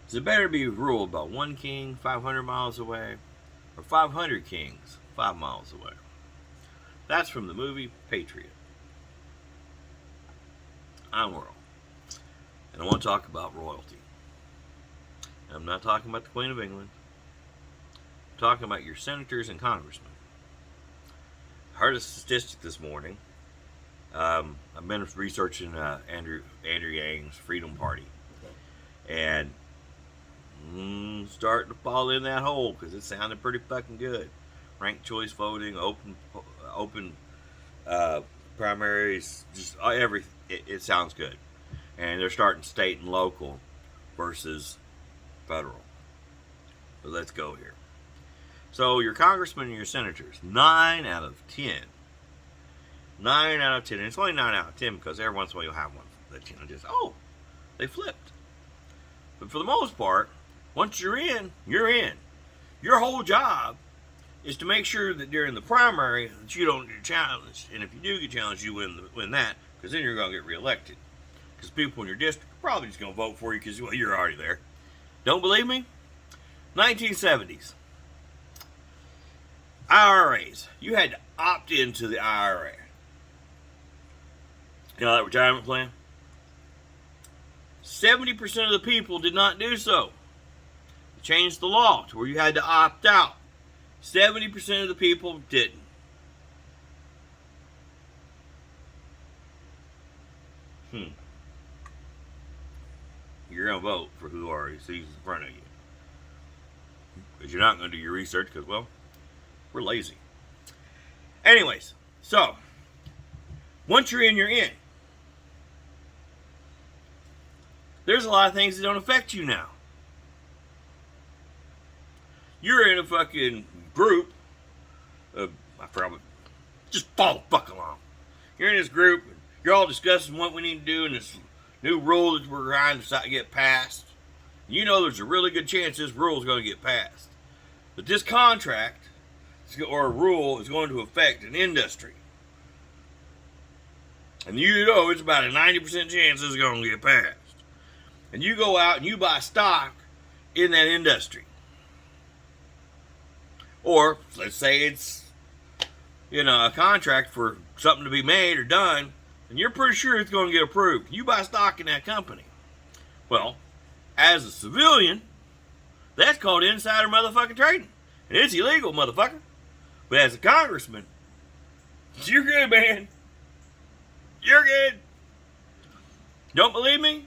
Is it better to be ruled by one king 500 miles away or 500 kings 5 miles away? That's from the movie Patriot. I'm World. And I want to talk about royalty. And I'm not talking about the Queen of England. I'm talking about your senators and congressmen. I heard a statistic this morning. I've been researching Andrew Yang's Freedom Party. And starting to fall in that hole because it sounded pretty fucking good. Ranked choice voting, open primaries, just everything. It sounds good. And they're starting state and local versus federal. But let's go here. So your congressmen and your senators, 9 out of 10. 9 out of 10. And it's only 9 out of 10 because every once in a while you'll have one that, just, they flipped. But for the most part, once you're in, you're in. Your whole job is to make sure that during the primary that you don't get challenged. And if you do get challenged, you win that, because then you're going to get reelected. Because people in your district are probably just going to vote for you because, well, you're already there. Don't believe me? 1970s. IRAs. You had to opt into the IRA. You know that retirement plan? 70% of the people did not do so. They changed the law to where you had to opt out. 70% of the people didn't. You're going to vote for who already sees in front of you. Because you're not going to do your research because, well, we're lazy. Anyways, so, once you're in, you're in. There's a lot of things that don't affect you now. You're in a fucking group. I forgot what. Just follow the fuck along. You're in this group. And you're all discussing what we need to do in this new rule that we're trying to get passed. You know there's a really good chance this rule is going to get passed. But this contract or rule is going to affect an industry. And you know it's about a 90% chance it's going to get passed. And you go out and you buy stock in that industry. Or, let's say it's, a contract for something to be made or done, and you're pretty sure it's going to get approved. You buy stock in that company. Well, as a civilian, that's called insider motherfucking trading. And it's illegal, motherfucker. But as a congressman, you're good, man. You're good. Don't believe me?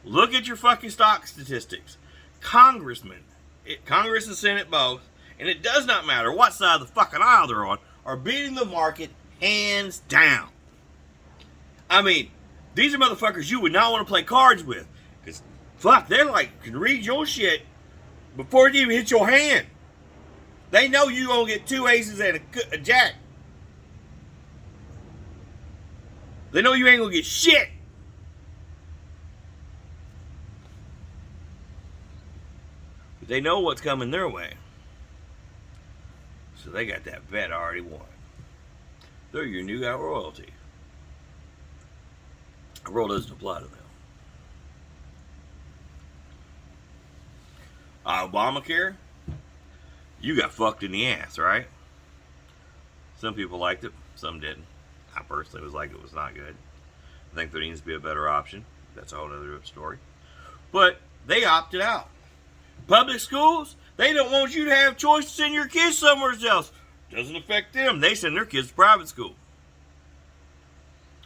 Look at your fucking stock statistics. Congress and Senate both, and it does not matter what side of the fucking aisle they're on, are beating the market hands down. I mean, these are motherfuckers you would not want to play cards with. Because, fuck, they're like, can read your shit before it even hits your hand. They know you gonna get 2 aces and a jack. They know you ain't gonna get shit. But they know what's coming their way. So they got that bet already won. They're your new guy royalty. The rule doesn't apply to them. Obamacare, you got fucked in the ass, right? Some people liked it, some didn't. I personally was like, it was not good. I think there needs to be a better option. That's a whole other story. But they opted out. Public schools, they don't want you to have choice to send your kids somewhere else. Doesn't affect them. They send their kids to private school.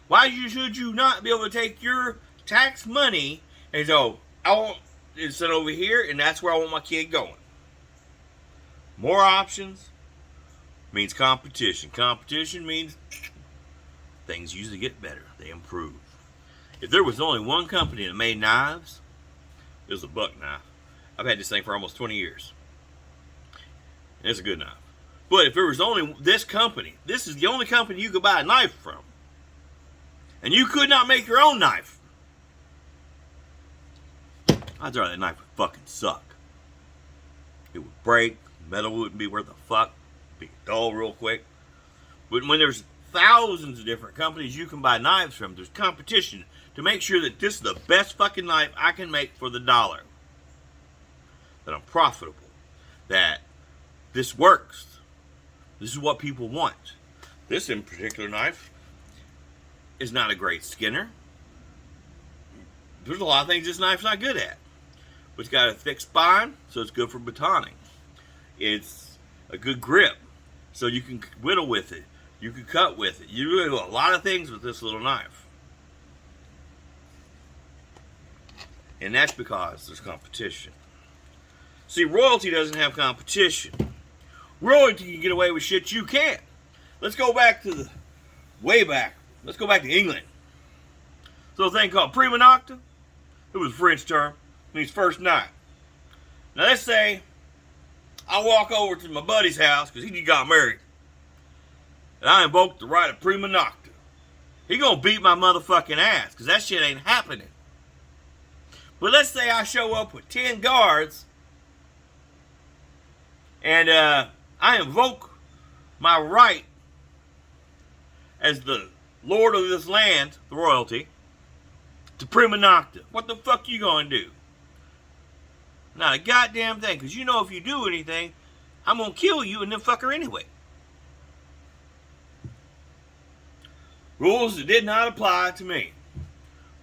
Why should you not be able to take your tax money and go, I want it sent over here, and that's where I want my kid going? More options means competition. Competition means things usually get better. They improve. If there was only one company that made knives, it was a buck knife. I've had this thing for almost 20 years. And it's a good knife. But if there was only this company, this is the only company you could buy a knife from, and you could not make your own knife, I'd rather that knife would fucking suck. It would break. Metal wouldn't be worth a fuck. It'd be dull real quick. But when there's thousands of different companies you can buy knives from, there's competition to make sure that this is the best fucking knife I can make for the dollar. that I'm profitable, that this works. This is what people want. This in particular knife is not a great skinner. There's a lot of things this knife's not good at. But it's got a thick spine, so it's good for batoning. It's a good grip, so you can whittle with it. You can cut with it. You really do a lot of things with this little knife. And that's because there's competition. See, royalty doesn't have competition. Royalty can get away with shit you can't. Let's go back to the way back. Let's go back to England. So a thing called prima nocta. It was a French term. It means first night. Now let's say I walk over to my buddy's house because he just got married, and I invoke the right of prima nocta. He gonna beat my motherfucking ass because that shit ain't happening. But let's say I show up with 10 guards and I invoke my right as the lord of this land, the royalty, to prima nocta. What the fuck you gonna do? Not a goddamn thing, because you know if you do anything, I'm gonna kill you and then fuck her anyway. Rules that did not apply to me.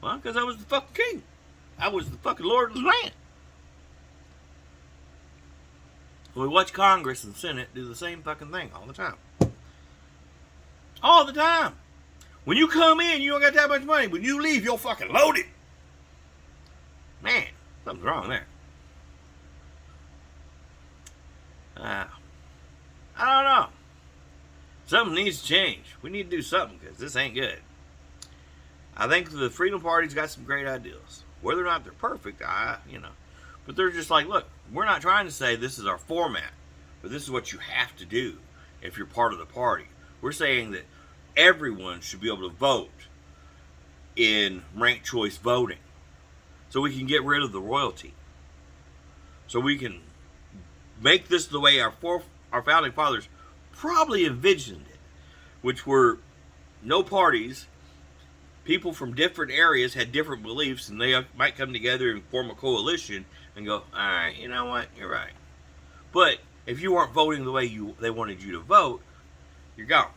Well, because I was the fucking king. I was the fucking lord of the land. We watch Congress and Senate do the same fucking thing all the time. All the time. When you come in, you don't got that much money. When you leave, you're fucking loaded. Man, something's wrong there. I don't know. Something needs to change. We need to do something because this ain't good. I think the Freedom Party's got some great ideas. Whether or not they're perfect, but they're just like, look, we're not trying to say this is our format, but this is what you have to do if you're part of the party. We're saying that everyone should be able to vote in ranked choice voting, so we can get rid of the royalty, so we can make this the way our founding fathers probably envisioned it, which were no parties. People from different areas had different beliefs, and they might come together and form a coalition and go, all right, you know what, you're right. But if you weren't voting the way they wanted you to vote, you're gone.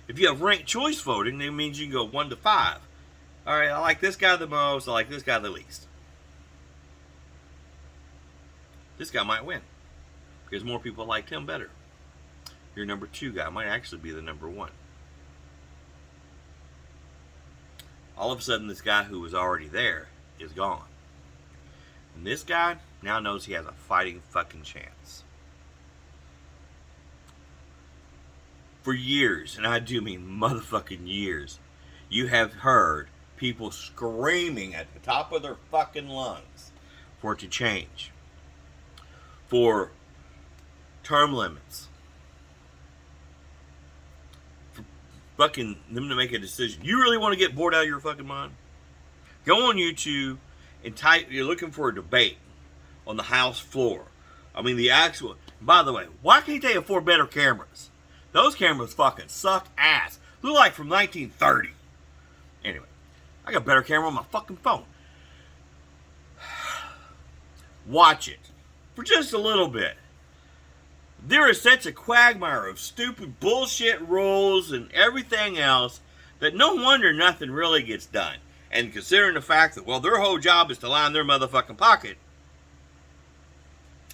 If you have ranked choice voting, that means you can go 1 to 5. All right, I like this guy the most, I like this guy the least. This guy might win because more people liked him better. Your number 2 guy might actually be the number 1. All of a sudden, this guy who was already there is gone. And this guy now knows he has a fighting fucking chance. For years, and I do mean motherfucking years, you have heard people screaming at the top of their fucking lungs for it to change. For term limits. Fucking them to make a decision. You really want to get bored out of your fucking mind? Go on YouTube and type, you're looking for a debate on the House floor. I mean, the actual, by the way, why can't they afford better cameras? Those cameras fucking suck ass. Look like from 1930. Anyway, I got a better camera on my fucking phone. Watch it for just a little bit. There is such a quagmire of stupid bullshit rules and everything else that no wonder nothing really gets done. And considering the fact that, well, their whole job is to line their motherfucking pocket.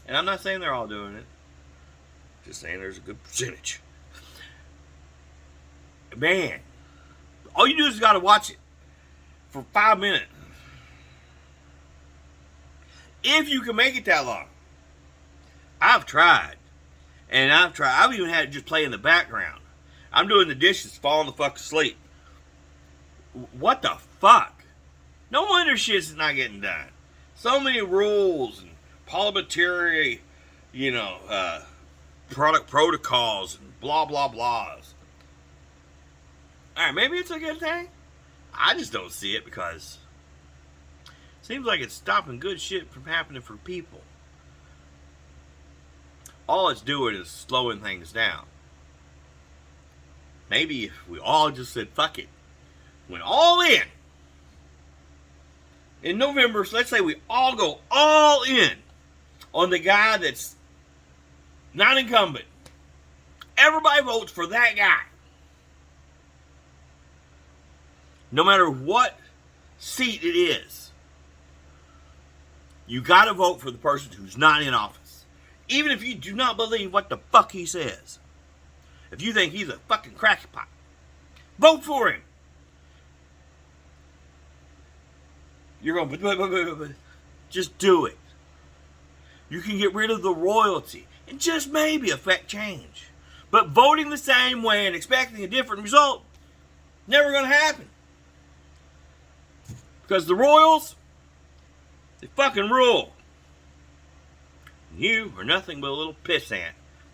And I'm not saying they're all doing it. Just saying there's a good percentage. Man, all you do is got to watch it for 5 minutes. If you can make it that long. I've tried. And I've even had it just play in the background. I'm doing the dishes, falling the fuck asleep. What the fuck? No wonder shit's not getting done. So many rules and parliamentary, product protocols and blah, blah, blahs. Alright, maybe it's a good thing. I just don't see it because it seems like it's stopping good shit from happening for people. All it's doing is slowing things down. Maybe if we all just said, fuck it. Went all in. In November, so let's say we all go all in on the guy that's not incumbent. Everybody votes for that guy. No matter what seat it is, you got to vote for the person who's not in office. Even if you do not believe what the fuck he says. If you think he's a fucking crackpot, vote for him. You're going, just do it. You can get rid of the royalty and just maybe affect change. But voting the same way and expecting a different result, never going to happen. Because the royals, they fucking rule. You are nothing but a little pissant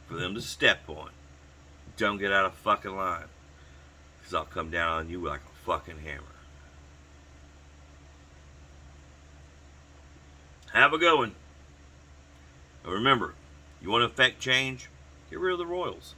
for them to step on. Don't get out of fucking line. Because I'll come down on you like a fucking hammer. Have a good one. But remember, you want to affect change? Get rid of the royals.